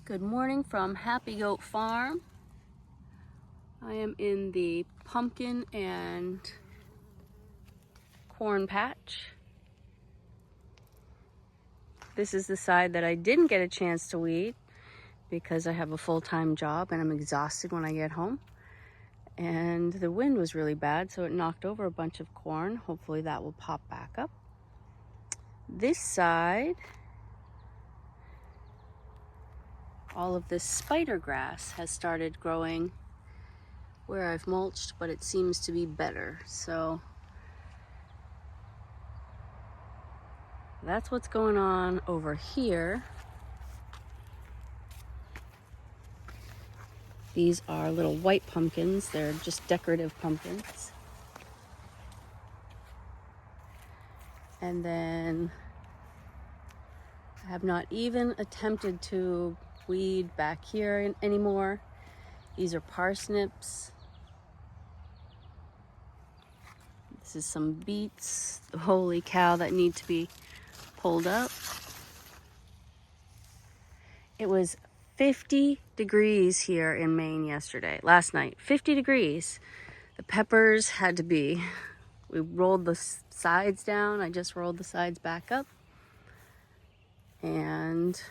Good morning from Happy Goat Farm. I am in the pumpkin and corn patch. This is the side that I didn't get a chance to weed because I have a full-time job and I'm exhausted when I get home. And the wind was really bad, so it knocked over a bunch of corn. Hopefully that will pop back up. This side, all of this spider grass has started growing where I've mulched, but it seems to be better. So that's what's going on over here. These are little white pumpkins. They're just decorative pumpkins. And then I have not even attempted to weed back here anymore. These are parsnips. This is some beets, holy cow, that need to be pulled up. It was 50 degrees here in Maine last night, 50 degrees. The peppers had to be, we rolled the sides down. I just rolled the sides back up and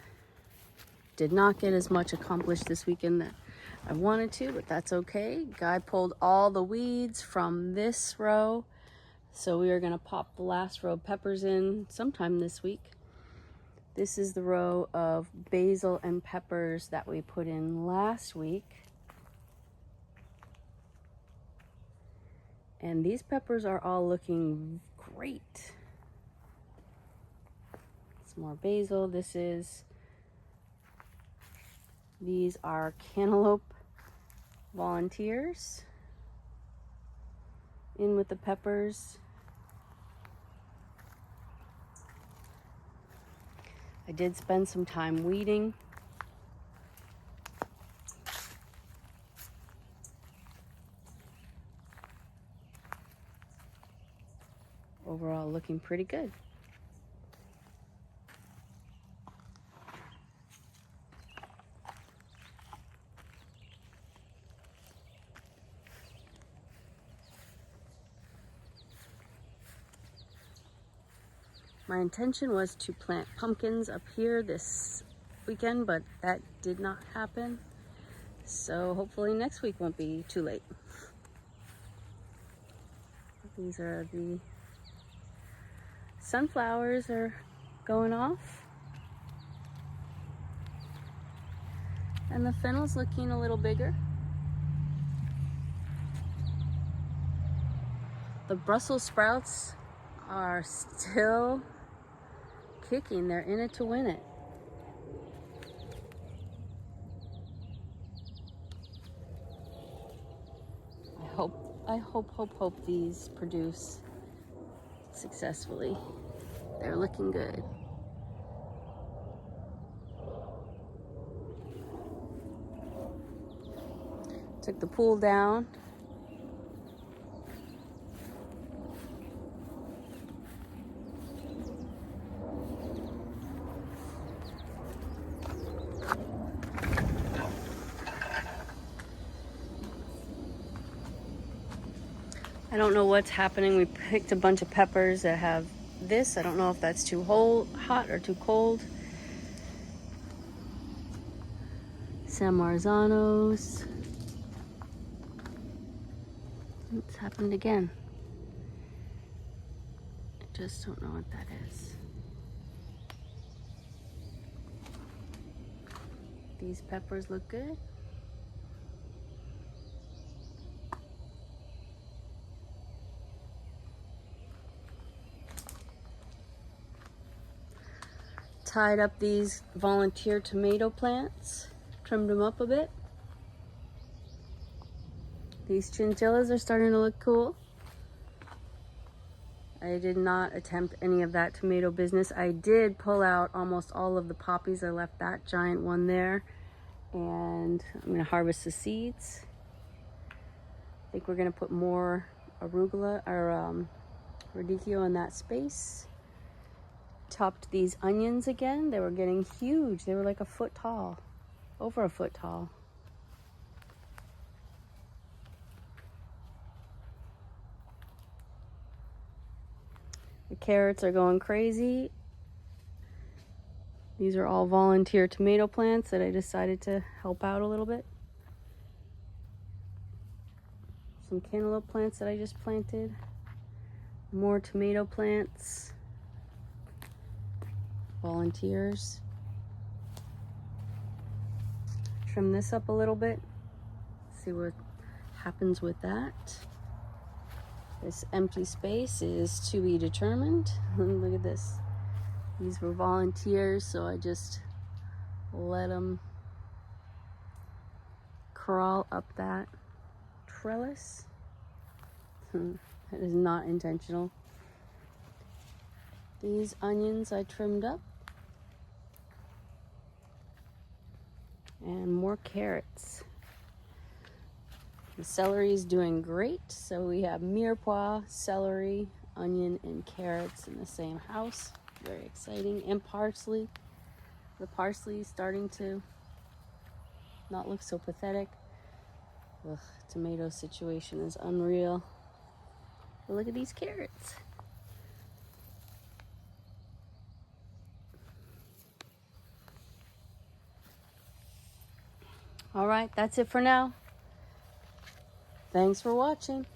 did not get as much accomplished this weekend that I wanted to, but that's okay. Guy pulled all the weeds from this row, so we are gonna pop the last row of peppers in sometime this week. This is the row of basil and peppers that we put in last week. And these peppers are all looking great. Some more basil. These are cantaloupe volunteers. In with the peppers. I did spend some time weeding. Overall looking pretty good. My intention was to plant pumpkins up here this weekend, but that did not happen. So hopefully next week won't be too late. These are the sunflowers are going off. And the fennel's looking a little bigger. The Brussels sprouts are still kicking. They're in it to win it. I hope these produce successfully. They're looking good. Took the pool down. I don't know what's happening. We picked a bunch of peppers that have this. I don't know if that's too hot or too cold. San Marzanos. It's happened again. I just don't know what that is. These peppers look good. Tied up these volunteer tomato plants, trimmed them up a bit. These chinchillas are starting to look cool. I did not attempt any of that tomato business. I did pull out almost all of the poppies. I left that giant one there, and I'm gonna harvest the seeds. I think we're gonna put more arugula or radicchio in that space. Topped these onions again. They were getting huge. They were like a foot tall. over a foot tall. The carrots are going crazy. These are all volunteer tomato plants that I decided to help out a little bit. Some cantaloupe plants that I just planted. More tomato plants. Volunteers. Trim this up a little bit. See what happens with that. This empty space is to be determined. Look at this. These were volunteers, so I just let them crawl up that trellis. That is not intentional. These onions I trimmed up. And more carrots. The celery is doing great. So we have mirepoix, celery, onion, and carrots in the same house. Very exciting. And parsley. The parsley is starting to not look so pathetic. Ugh, tomato situation is unreal. But look at these carrots. All right, that's it for now. Thanks for watching.